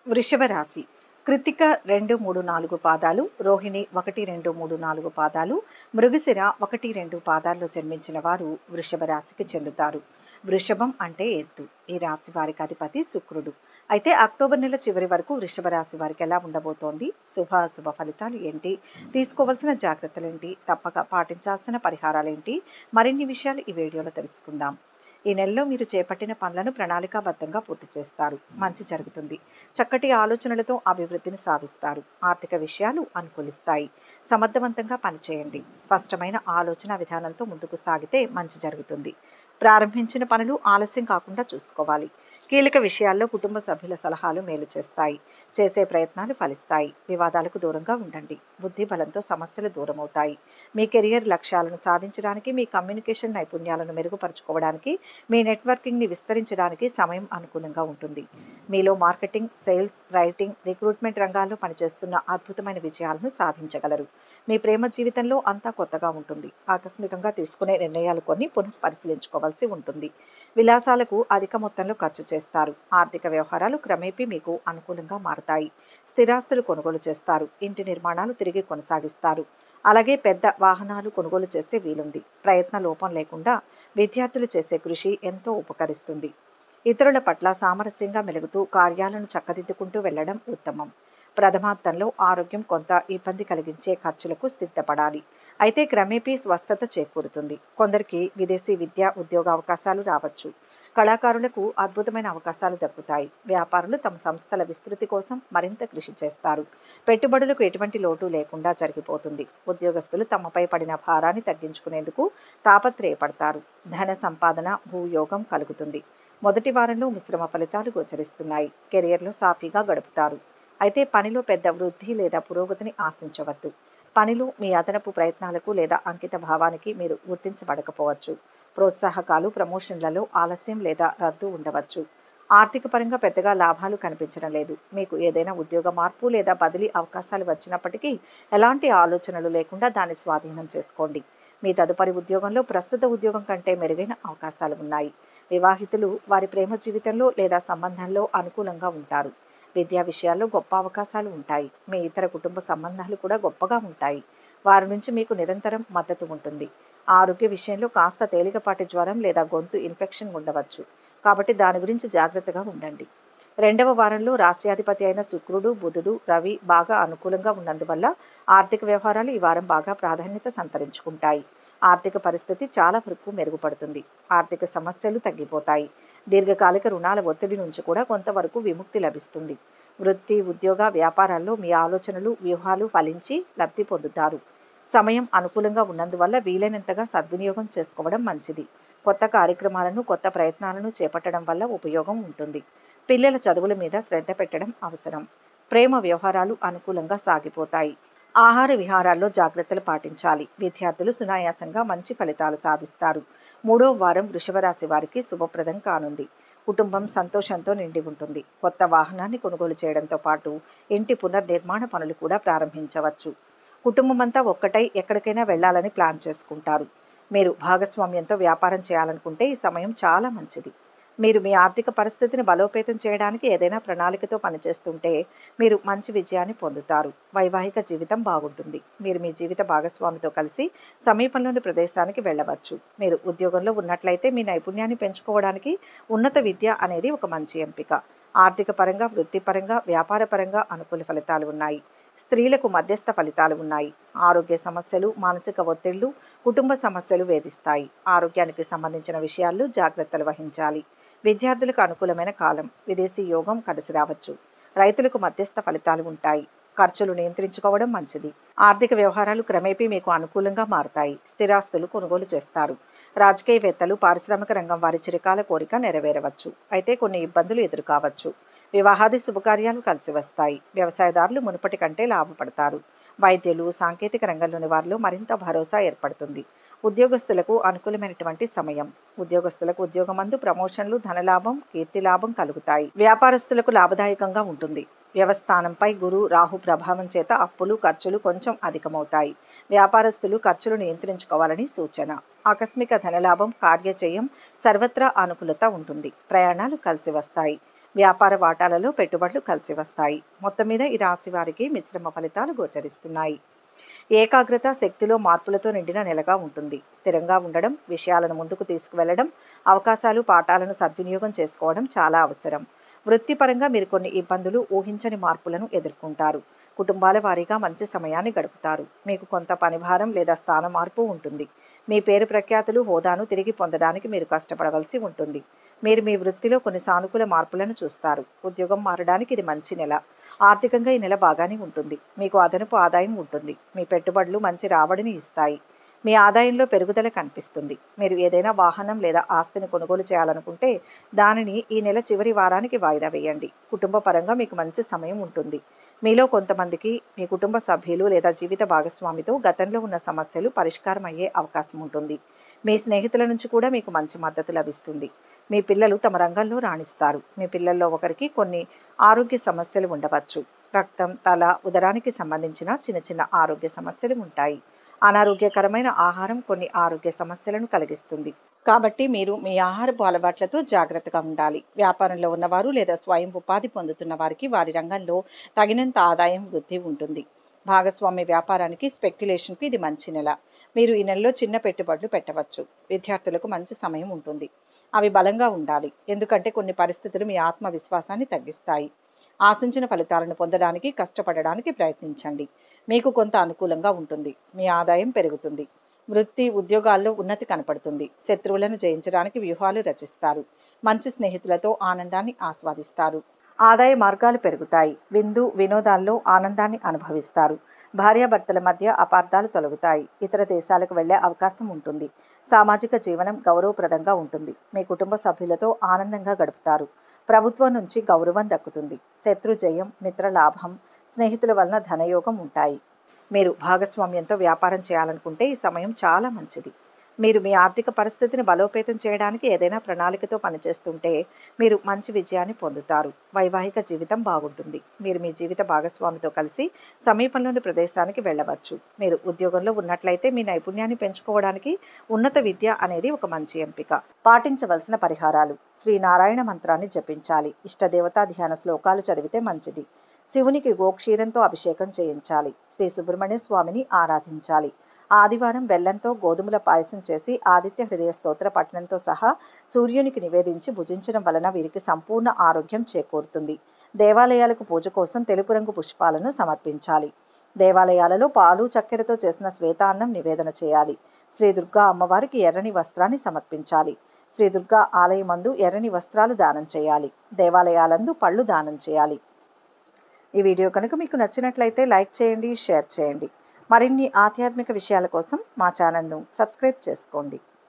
వృషభ రాశి. కృత్తిక 2, 3, 4 పాదాలు, రోహిణి 1, 2, 3, 4 పాదాలు, మృగశిర 1, 2 పాదాల్లో జన్మించిన వారు వృషభ రాశికి చెందుతారు. వృషభం అంటే ఎత్తు. ఈ రాశి వారికి అధిపతి శుక్రుడు. అయితే అక్టోబర్ నెల చివరి వరకు వృషభ రాశి వారికి ఎలా ఉండబోతోంది, శుభ ఫలితాలు ఏంటి, తీసుకోవాల్సిన జాగ్రత్తలేంటి, తప్పక పాటించాల్సిన పరిహారాలేంటి, మరిన్ని విషయాలు ఈ వీడియోలో తెలుసుకుందాం. ఈ నెలలో మీరు చేపట్టిన పనులను ప్రణాళికాబద్ధంగా పూర్తి చేస్తారు. మంచి జరుగుతుంది. చక్కటి ఆలోచనలతో అభివృద్ధిని సాధిస్తారు. ఆర్థిక విషయాలు అనుకూలిస్తాయి. సమర్థవంతంగా పనిచేయండి. స్పష్టమైన ఆలోచన విధానంతో ముందుకు సాగితే మంచి జరుగుతుంది. ప్రారంభించిన పనులు ఆలస్యం కాకుండా చూసుకోవాలి. కీలక విషయాల్లో కుటుంబ సభ్యుల సలహాలు మేలు చేస్తాయి. చేసే ప్రయత్నాలు ఫలిస్తాయి. వివాదాలకు దూరంగా ఉండండి. బుద్ధి బలంతో సమస్యలు దూరమవుతాయి. మీ కెరియర్ లక్ష్యాలను సాధించడానికి, మీ కమ్యూనికేషన్ నైపుణ్యాలను మెరుగుపరుచుకోవడానికి, మీ నెట్వర్కింగ్ని విస్తరించడానికి సమయం అనుకూలంగా ఉంటుంది. మీలో మార్కెటింగ్, సేల్స్, రైటింగ్, రిక్రూట్మెంట్ రంగాల్లో పనిచేస్తున్న అద్భుతమైన విజయాలను సాధించగలరు. మీ ప్రేమ జీవితంలో అంతా కొత్తగా ఉంటుంది. ఆకస్మికంగా తీసుకునే నిర్ణయాలు కొన్ని పునః పరిశీలించుకోవాల్సి ఉంటుంది. విలాసాలకు అధిక మొత్తంలో ఖర్చు చేస్తారు. ఆర్థిక వ్యవహారాలు క్రమేపీ మీకు అనుకూలంగా మారతాయి. స్థిరాస్తులు కొనుగోలు చేస్తారు. ఇంటి నిర్మాణాలు తిరిగి కొనసాగిస్తారు. అలాగే పెద్ద వాహనాలు కొనుగోలు చేసే వీలుంది. ప్రయత్న లోపం లేకుండా విద్యార్థులు చేసే కృషి ఎంతో ఉపకరిస్తుంది. ఇతరుల పట్ల సామరస్యంగా మెలుగుతూ కార్యాలను చక్కదిద్దుకుంటూ వెళ్లడం ఉత్తమం. ప్రథమార్థంలో ఆరోగ్యం కొంత ఇబ్బంది కలిగించే ఖర్చులకు సిద్ధపడాలి. అయితే క్రమేపీ స్వస్థత చేకూరుతుంది. కొందరికి విదేశీ విద్య, ఉద్యోగ అవకాశాలు రావచ్చు. కళాకారులకు అద్భుతమైన అవకాశాలు దక్కుతాయి. వ్యాపారులు తమ సంస్థల విస్తృతి కోసం మరింత కృషి చేస్తారు. పెట్టుబడులకు ఎటువంటి లోటు లేకుండా జరిగిపోతుంది. ఉద్యోగస్తులు తమపై పడిన భారాన్ని తగ్గించుకునేందుకు తాపత్రయపడతారు. ధన సంపాదన, భూయోగం కలుగుతుంది. మొదటి వారంలో మిశ్రమ ఫలితాలు గోచరిస్తున్నాయి. కెరియర్లో సాఫీగా గడుపుతారు. అయితే పనిలో పెద్ద వృద్ధి లేదా పురోగతిని ఆశించవద్దు. పనిలో మీ అదనపు ప్రయత్నాలకు లేదా అంకిత భావానికి మీరు గుర్తించబడకపోవచ్చు. ప్రోత్సాహకాలు, ప్రమోషన్లలో ఆలస్యం లేదా రద్దు ఉండవచ్చు. ఆర్థిక పరంగా పెద్దగా లాభాలు కనిపించడం లేదు. మీకు ఏదైనా ఉద్యోగ మార్పు లేదా బదిలీ అవకాశాలు వచ్చినప్పటికీ ఎలాంటి ఆలోచనలు లేకుండా దాన్ని స్వాధీనం చేసుకోండి. మీ తదుపరి ఉద్యోగంలో ప్రస్తుత ఉద్యోగం కంటే మెరుగైన అవకాశాలు ఉన్నాయి. వివాహితులు వారి ప్రేమ జీవితంలో లేదా సంబంధంలో అనుకూలంగా ఉంటారు. విద్యా విషయాల్లో గొప్ప అవకాశాలు ఉంటాయి. మీ ఇతర కుటుంబ సంబంధాలు కూడా గొప్పగా ఉంటాయి. వారి నుంచి మీకు నిరంతరం మద్దతు ఉంటుంది. ఆరోగ్య విషయంలో కాస్త తేలికపాటి జ్వరం లేదా గొంతు ఇన్ఫెక్షన్ ఉండవచ్చు. కాబట్టి దాని గురించి జాగ్రత్తగా ఉండండి. రెండవ వారంలో రాశ్యాధిపతి అయిన శుక్రుడు, బుధుడు, రవి బాగా అనుకూలంగా ఉన్నందువల్ల ఆర్థిక వ్యవహారాలు ఈ వారం బాగా ప్రాధాన్యత సంతరించుకుంటాయి. ఆర్థిక పరిస్థితి చాలా వరకు మెరుగుపడుతుంది. ఆర్థిక సమస్యలు తగ్గిపోతాయి. దీర్ఘకాలిక రుణాల ఒత్తిడి నుంచి కూడా కొంతవరకు విముక్తి లభిస్తుంది. వృత్తి, ఉద్యోగ, వ్యాపారాల్లో మీ ఆలోచనలు, వ్యూహాలు ఫలించి లబ్ధి పొందుతారు. సమయం అనుకూలంగా ఉన్నందువల్ల వీలైనంతగా సద్వినియోగం చేసుకోవడం మంచిది. కొత్త కార్యక్రమాలను, కొత్త ప్రయత్నాలను చేపట్టడం వల్ల ఉపయోగం ఉంటుంది. పిల్లల చదువుల మీద శ్రద్ధ పెట్టడం అవసరం. ప్రేమ వ్యవహారాలు అనుకూలంగా సాగిపోతాయి. ఆహార విహారాల్లో జాగ్రత్తలు పాటించాలి. విద్యార్థులు సునాయాసంగా మంచి ఫలితాలు సాధిస్తారు. మూడో వారం వృషభ రాశి వారికి శుభప్రదం కానుంది. కుటుంబం సంతోషంతో నిండి ఉంటుంది. కొత్త వాహనాన్ని కొనుగోలు చేయడంతో పాటు ఇంటి పునర్నిర్మాణ పనులు కూడా ప్రారంభించవచ్చు. కుటుంబమంతా ఒక్కటై ఎక్కడికైనా వెళ్లాలని ప్లాన్ చేసుకుంటారు. మీరు భాగస్వామ్యంతో వ్యాపారం చేయాలనుకుంటే ఈ సమయం చాలా మంచిది. మీరు మీ ఆర్థిక పరిస్థితిని బలోపేతం చేయడానికి ఏదైనా ప్రణాళికతో పనిచేస్తుంటే మీరు మంచి విజయాన్ని పొందుతారు. వైవాహిక జీవితం బాగుంటుంది. మీరు మీ జీవిత భాగస్వామితో కలిసి సమీపంలోని ప్రదేశానికి వెళ్ళవచ్చు. మీరు ఉద్యోగంలో ఉన్నట్లయితే మీ నైపుణ్యాన్ని పెంచుకోవడానికి ఉన్నత విద్య అనేది ఒక మంచి ఎంపిక. ఆర్థిక పరంగా, వృత్తిపరంగా, వ్యాపారపరంగా అనుకూల ఫలితాలు ఉన్నాయి. స్త్రీలకు మధ్యస్థ ఫలితాలు ఉన్నాయి. ఆరోగ్య సమస్యలు, మానసిక ఒత్తిళ్లు, కుటుంబ సమస్యలు వేధిస్తాయి. ఆరోగ్యానికి సంబంధించిన విషయాల్లో జాగ్రత్తలు వహించాలి. విద్యార్థులకు అనుకూలమైన కాలం. విదేశీ యోగం కలిసి రావచ్చు. రైతులకు మధ్యస్థ ఫలితాలు ఉంటాయి. ఖర్చులు నియంత్రించుకోవడం మంచిది. ఆర్థిక వ్యవహారాలు క్రమేపీ మీకు అనుకూలంగా మారుతాయి. స్థిరాస్తులు కొనుగోలు చేస్తారు. రాజకీయవేత్తలు, పారిశ్రామిక రంగం వారి చిరకాల కోరిక నెరవేరవచ్చు. అయితే కొన్ని ఇబ్బందులు ఎదురుకావచ్చు. వివాహాది శుభకార్యాలు కలిసి వస్తాయి. వ్యవసాయదారులు మునుపటి కంటే లాభపడతారు. వైద్యులు, సాంకేతిక రంగంలోని వారిలో మరింత భరోసా ఏర్పడుతుంది. ఉద్యోగస్తులకు అనుకూలమైనటువంటి సమయం. ఉద్యోగస్తులకు ఉద్యోగమందు ప్రమోషన్లు, ధనలాభం, కీర్తిలాభం కలుగుతాయి. వ్యాపారస్తులకు లాభదాయకంగా ఉంటుంది. వ్యవస్థానంపై గురు, రాహు ప్రభావం చేత అప్పులు, ఖర్చులు కొంచెం అధికమవుతాయి. వ్యాపారస్తులు ఖర్చులు నియంత్రించుకోవాలని సూచన. ఆకస్మిక ధనలాభం, కార్యజయం, సర్వత్రా అనుకూలత ఉంటుంది. ప్రయాణాలు కలిసి వస్తాయి. వ్యాపార వాటాలలో పెట్టుబడులు కలిసి వస్తాయి. మొత్తం మీద ఈ రాశి వారికి మిశ్రమ ఫలితాలు గోచరిస్తున్నాయి. ఏకాగ్రత, శక్తిలో మార్పులతో నిండిన నెలగా ఉంటుంది. స్థిరంగా ఉండడం, విషయాలను ముందుకు తీసుకువెళ్లడం, అవకాశాలు, పాఠాలను సద్వినియోగం చేసుకోవడం చాలా అవసరం. వృత్తిపరంగా మీరు కొన్ని ఇబ్బందులు, ఊహించని మార్పులను ఎదుర్కొంటారు. కుటుంబాల వారీగా మంచి సమయాన్ని గడుపుతారు. మీకు కొంత పనిభారం లేదా స్థాన మార్పు ఉంటుంది. మీ పేరు ప్రఖ్యాతులు, హోదాను తిరిగి పొందడానికి మీరు కష్టపడవలసి ఉంటుంది. మీరు మీ వృత్తిలో కొన్ని సానుకూల మార్పులను చూస్తారు. ఉద్యోగం మారడానికి ఇది మంచి నెల. ఆర్థికంగా ఈ నెల బాగానే ఉంటుంది. మీకు అదనపు ఆదాయం ఉంటుంది. మీ పెట్టుబడులు మంచి రాబడిని ఇస్తాయి. మీ ఆదాయంలో పెరుగుదల కనిపిస్తుంది. మీరు ఏదైనా వాహనం లేదా ఆస్తిని కొనుగోలు చేయాలనుకుంటే దానిని ఈ నెల చివరి వారానికి వాయిదా వేయండి. కుటుంబ పరంగా మీకు మంచి సమయం ఉంటుంది. మీలో కొంతమందికి మీ కుటుంబ సభ్యులు లేదా జీవిత భాగస్వామితో గతంలో ఉన్న సమస్యలు పరిష్కారం అయ్యే అవకాశం ఉంటుంది. మీ స్నేహితుల నుంచి కూడా మీకు మంచి మద్దతు లభిస్తుంది. మీ పిల్లలు తమ రంగంలో రాణిస్తారు. మీ పిల్లల్లో ఒకరికి కొన్ని ఆరోగ్య సమస్యలు ఉండవచ్చు. రక్తం, తల, ఉదరానికి సంబంధించిన చిన్న చిన్న ఆరోగ్య సమస్యలు ఉంటాయి. అనారోగ్యకరమైన ఆహారం కొన్ని ఆరోగ్య సమస్యలను కలిగిస్తుంది. కాబట్టి మీరు మీ ఆహారపు అలవాట్లతో జాగ్రత్తగా ఉండాలి. వ్యాపారంలో ఉన్నవారు లేదా స్వయం ఉపాధి పొందుతున్న వారికి వారి రంగంలో తగినంత ఆదాయం, వృద్ధి ఉంటుంది. భాగస్వామ్య వ్యాపారానికి, స్పెక్యులేషన్కి ఇది మంచి నెల. మీరు ఈ నెలలో చిన్న పెట్టుబడులు పెట్టవచ్చు. విద్యార్థులకు మంచి సమయం ఉంటుంది. అవి బలంగా ఉండాలి, ఎందుకంటే కొన్ని పరిస్థితులు మీ ఆత్మవిశ్వాసాన్ని తగ్గిస్తాయి. ఆశించిన ఫలితాలను పొందడానికి కష్టపడడానికి ప్రయత్నించండి. మీకు కొంత అనుకూలంగా ఉంటుంది. మీ ఆదాయం పెరుగుతుంది. వృత్తి, ఉద్యోగాల్లో ఉన్నతి కనపడుతుంది. శత్రువులను జయించడానికి వ్యూహాలు రచిస్తారు. మంచి స్నేహితులతో ఆనందాన్ని ఆస్వాదిస్తారు. ఆదాయ మార్గాలు పెరుగుతాయి. వినోదాల్లో ఆనందాన్ని అనుభవిస్తారు. భార్యాభర్తల మధ్య అపార్థాలు తొలగుతాయి. ఇతర దేశాలకు వెళ్లే అవకాశం ఉంటుంది. సామాజిక జీవనం గౌరవప్రదంగా ఉంటుంది. మీ కుటుంబ సభ్యులతో ఆనందంగా గడుపుతారు. ప్రభుత్వం నుంచి గౌరవం దక్కుతుంది. శత్రు జయం, మిత్ర లాభం, స్నేహితుల వలన ధనయోగం ఉంటాయి. మీరు భాగస్వామ్యంతో వ్యాపారం చేయాలనుకుంటే ఈ సమయం చాలా మంచిది. మీరు మీ ఆర్థిక పరిస్థితిని బలోపేతం చేయడానికి ఏదైనా ప్రణాళికతో పనిచేస్తుంటే మీరు మంచి విజయాన్ని పొందుతారు. వైవాహిక జీవితం బాగుంటుంది. మీరు మీ జీవిత భాగస్వామితో కలిసి సమీపంలోని ప్రదేశానికి వెళ్ళవచ్చు. మీరు ఉద్యోగంలో ఉన్నట్లయితే మీ నైపుణ్యాన్ని పెంచుకోవడానికి ఉన్నత విద్య అనేది ఒక మంచి ఎంపిక. పాటించవలసిన పరిహారాలు: శ్రీ నారాయణ మంత్రాన్ని జపించాలి. ఇష్టదేవతా ధ్యాన శ్లోకాలు చదివితే మంచిది. శివునికి గోక్షీరంతో అభిషేకం చేయించాలి. శ్రీ సుబ్రహ్మణ్య స్వామిని ఆరాధించాలి. ఆదివారం బెల్లంతో గోధుమల పాయసం చేసి ఆదిత్య హృదయ స్తోత్ర పఠనంతో సహా సూర్యునికి నివేదించి భుజించడం వలన వీరికి సంపూర్ణ ఆరోగ్యం చేకూరుతుంది. దేవాలయాలకు పూజ కోసం తెలుపు రంగు పుష్పాలను సమర్పించాలి. దేవాలయాలలో పాలు, చక్కెరతో చేసిన శ్వేతాన్నం నివేదన చేయాలి. శ్రీ దుర్గా అమ్మవారికి ఎర్రని వస్త్రాన్ని సమర్పించాలి. శ్రీ దుర్గా ఆలయమందు ఎర్రని వస్త్రాలు దానం చేయాలి. దేవాలయాలందు పళ్ళు దానం చేయాలి. ఈ వీడియో కనుక మీకు నచ్చినట్లయితే లైక్ చేయండి, షేర్ చేయండి. మరిన్ని ఆధ్యాత్మిక విషయాల కోసం మా ఛానల్ను సబ్స్క్రైబ్ చేసుకోండి.